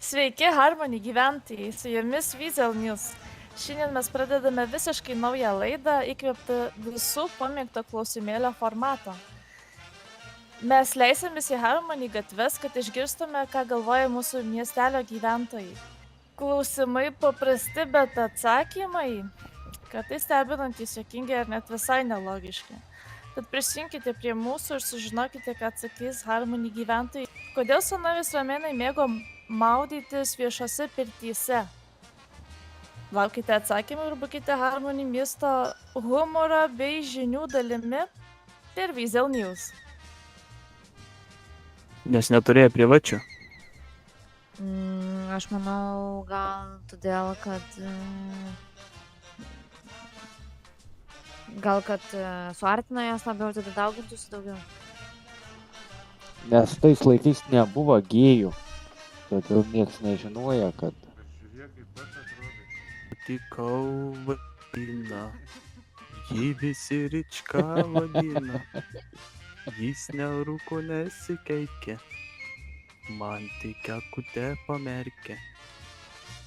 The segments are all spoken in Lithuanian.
Sveiki, Harmony gyventojai, su jumis Weasel News. Šiandien mes pradedame visiškai naują laidą, įkvėptą visų pamėgto klausimėlio formato. Mes leisimės į Harmony gatves, kad išgirstume, ką galvoja mūsų miestelio gyventojai. Klausimai paprasti, bet atsakymai kartais stebinantys, juokingi ir net visai nelogiški. Tad prisijunkite prie mūsų ir sužinokite, ką atsakys Harmony gyventojai. Kodėl senovės romėnai mėgo maudytis viešose pirtyse? Laukite atsakymų ir būkite Harmony miesto humoro bei žinių dalimi per Weasel News. Nes neturėjo privačių. Aš manau, gal todėl, kad suartina jas labiau, tada daugintųsi daugiau. Nes tais laikais nebuvo gėjų, todėl nieks nežinojo, kad... Tikau vadina, jį visi Rička vadina, jis nerūko nesikeikia, man tik akutę pamerkia,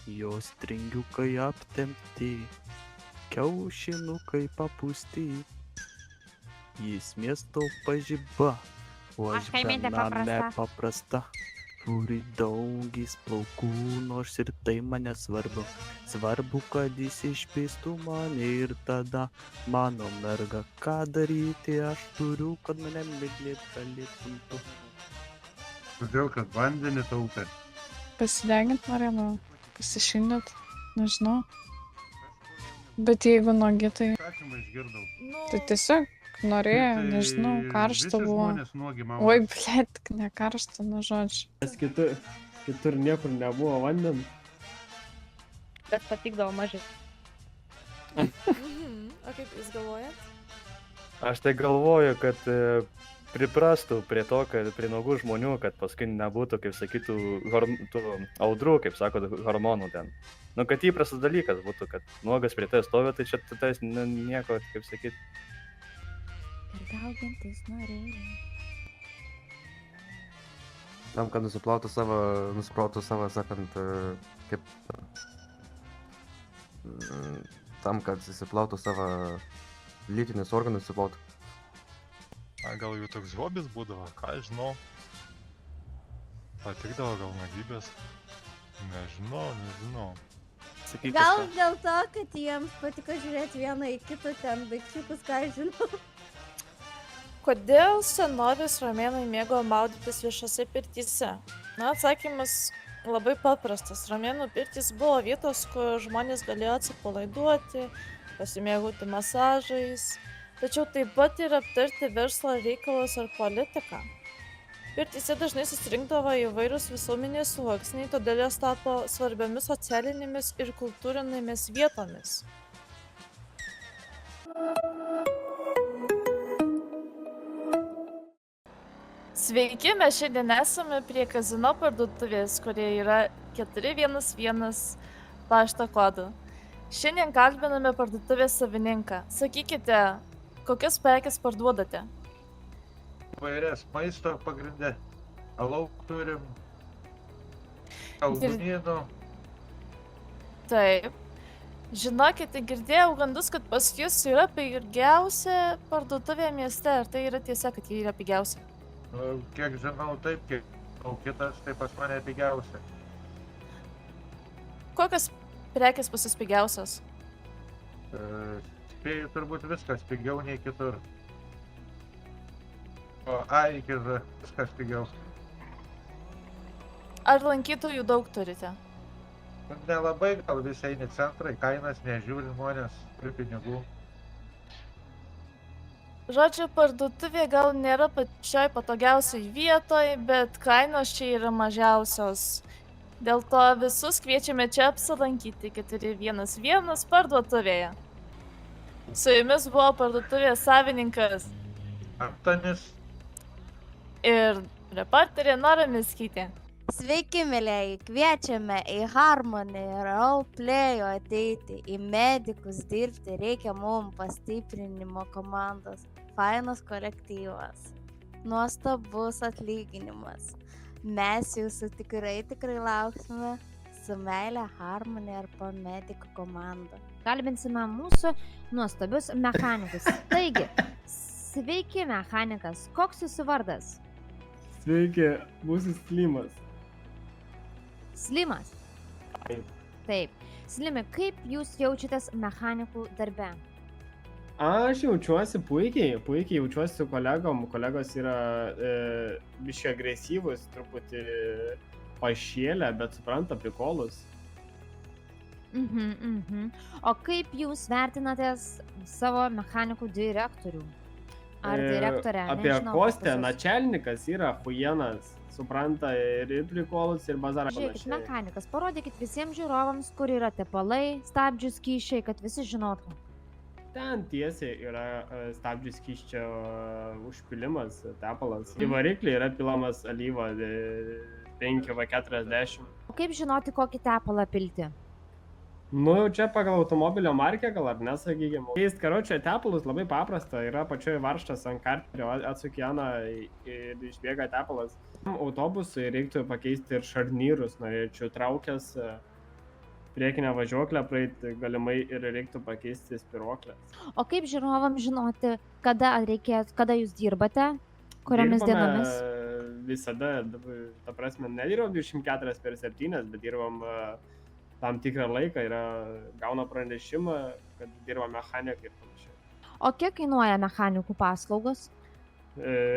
jos stringiukai aptempti, kiaušinukai papūsti, jis miesto pažiba, o aš bename paprasta. Turi daugis plaukų, nors ir tai mane svarbu. Svarbu, kad jis išpėstų mane ir tada mano merga, ką daryti aš turiu, kad mane mylėt galėtum tu. Todėl, kad vandenį taupė. Pasidegint norėjau, pasišildyt, nežinau. Bet jeigu nuogi, tai tiesiog norėjo, nežinau, karšta buvo. Oi, blėt, ne karšta, nu žodžiu. Nes kitur niekur nebuvo vandens. Bet patikdavo mažai. O kaip jūs galvojat? Aš tai galvoju, kad priprastų prie to, kad prie nuogų žmonių, kad paskui nebūtų, kaip sakytų, tų audrų, kaip sako, hormonų ten. Nu, kad įprastas dalykas būtų, kad nuogas prie tai stovi, tai čia tai nieko, kaip sakyt. Ir daugintis norėjau. Tam, kad nusiplautų savo, sakant, kaip... Tam, kad įsiplautų savo lytinius organus įsiplautų. Gal jų toks hobis būdavo, ką aš žinau. Patikdavo gal magybės. Nežinau. Gal dėl to, kad jiems patiko žiūrėti vieną į kitą ten daikčiukus, ką aš žinau. Kodėl senovės romėnai mėgo maudytis viešose pirtyse? Na, atsakymas labai paprastas. Romėnų pirtys buvo vietos, kur žmonės galėjo atsipalaiduoti, pasimėgauti masažais, tačiau taip pat ir aptarti verslo reikalus ar politiką. Pirtyse dažnai susirinkdavo įvairūs visuomenės sluoksniai, todėl jos tapo svarbiomis socialinėmis ir kultūrinėmis vietomis. Sveiki, mes šiandien esame prie kazino parduotuvės, kurie yra 411 pašto kodu. Šiandien kalbiname parduotuvės savininką. Sakykite, kokias prekes parduodate? Vairias maisto pagrindė. Alaus turim. Albumynų. Taip. Žinokite, girdėjau gandus, kad pas jūs yra pigiausia parduotuvė mieste. Ar tai yra tiesa, kad jie yra pigiausia? Kiek žinau, taip, kiek kitas, tai pas mane pigiausia. Kokios prekės pas jūs pigiausios? Spėju turbūt viskas pigiau nei kitur. O iki Z viskas pigiau. Ar lankytojų daug turite? Nelabai, gal visi eini centrai, kainas nežiūri žmonės, turi pinigų. Žodžiu, parduotuvė gal nėra pačioj patogiausiai vietoj, bet kainos čia yra mažiausios. Dėl to visus kviečiame čia apsilankyti 411 parduotuvėje. Su jumis buvo parduotuvės savininkas Antanis ir reporterė Nora Miskytė. Sveiki, mėlėjai, kviečiame į Harmony roleplay'o ateiti, į medikus dirbti, reikia mums pastiprinimo komandos, fainas kolektyvas, nuostabus atlyginimas. Mes jūsų tikrai lauksime su meile Harmonija ir Pomedikų komanda. Kalbinsime mūsų nuostabius mechanikus. Taigi, sveiki mechanikas, koks jūsų vardas? Sveiki, mūsų Slimas. Slimas? Taip. Slimi, kaip jūs jaučiatės mechanikų darbe? Aš jaučiuosi puikiai jaučiuosi su kolegom. Kolegos yra biškai agresyvus, truputį pašėlę, bet supranta prikolus. O kaip jūs vertinatės savo mechanikų direktorių? Ar direktorę? Apie Kostę, načelnikas yra huienas, supranta ir prikolus, ir bazarą Žiūrėkit, panašiai. mechanikas, parodykit visiems žiūrovams, kur yra tepalai, stabdžių skysčiai, kad visi žinotų. Ten tiesiai yra stabdžių skysčio užpilimas, tepalas. Į variklį yra pilamas alyva 5V40. O kaip žinoti, kokį tepalą pilti? Nu, čia pagal automobilio markę gal ar nesakykime. Keist karočią tepalus labai paprasta, yra pačioje varžtas ant karterio, atsuki Janą ir išbėga tepalas. Autobusui reiktų pakeisti ir šarnyrus, norėčiau traukęs priekinę važiuoklę praeiti, galimai ir reiktų pakeisti spiruoklę. O kaip žiūrovams žinoti, kada jūs dirbate, kuriomis dienomis? Visada, ta prasme, nedirbam 24/7, bet dirbam tam tikrą laiką, gauna pranešimą, kad dirba mechanikai ir panašiai. O kiek kainuoja mechanikų paslaugos?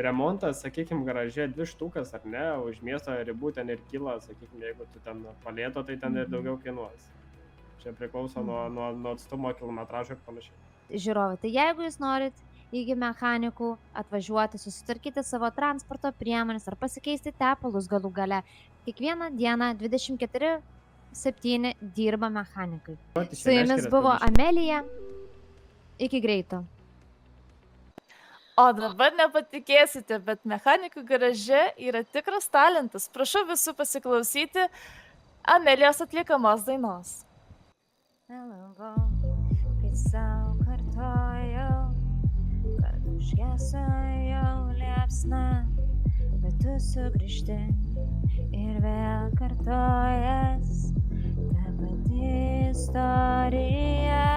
Remontas, sakykime, garaže 2 štukas ar ne, už miesto ribų ten ir kyla, sakykime, jeigu tu ten palėto, tai ten ir daugiau kainuos. Čia priklauso nuo atstumo, kilometražo ir panašiai. Žiūrovai, tai jeigu jūs norit iki mechanikų atvažiuoti, susitvarkyti savo transporto priemonės ar pasikeisti tepalus galų gale, kiekvieną dieną 24/7 dirba mechanikai. Su jumis buvo Amelija. Iki greito. O dabar nepatikėsite, bet mechanikų garaže yra tikras talentas. Prašau visų pasiklausyti Amelijos atliekamos dainos. Nelangau, kai sau kartojau, kad užgeso jau liepsna, bet tu sugrįžti ir vėl kartojas ta pati istorija.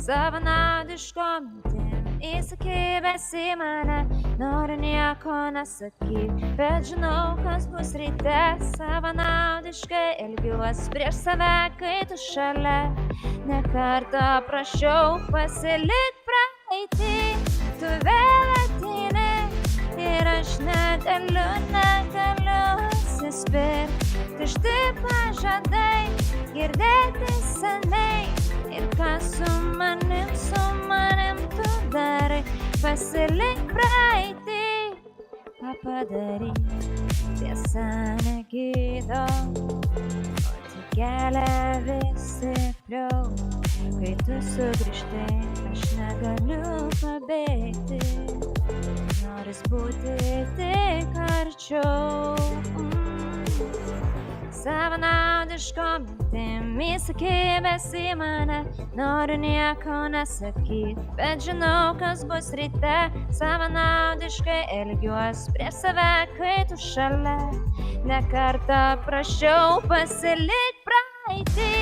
Savanaudiškom mintim įsikibęs į mane, noriu nieko nesakyt, bet žinau, kas bus ryte. Savanaudiškai elgiuos prieš save, kai tu šalia. Ne kartą prašiau, pasilik praeitį, tu vėl ateini ir aš negaliu atsispirt. Tušti pažadai, girdėti seniai. Ir ką su manim tu darai, pasilik praeitį, ką padaryt, tiesa negydo, o tik kelia vis stipriau. Kai tu sugrįžti, aš negaliu pabėgti, noris būti tik arčiau. Savanaudiškom mintim įsikibęs į mane, noriu nieko nesakyt, bet žinau, kas bus ryte. Savanaudiškai elgiuos prieš save, kai tu šalia. Ne kartą prašiau, pasilik praeitį,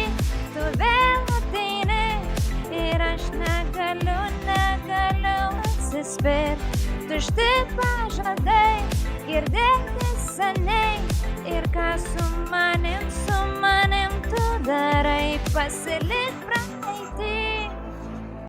tu vėl ateini ir aš negaliu atsispirt. Tušti pažadai, girdėti seniai. Ir ką su manim tu darai, pasilik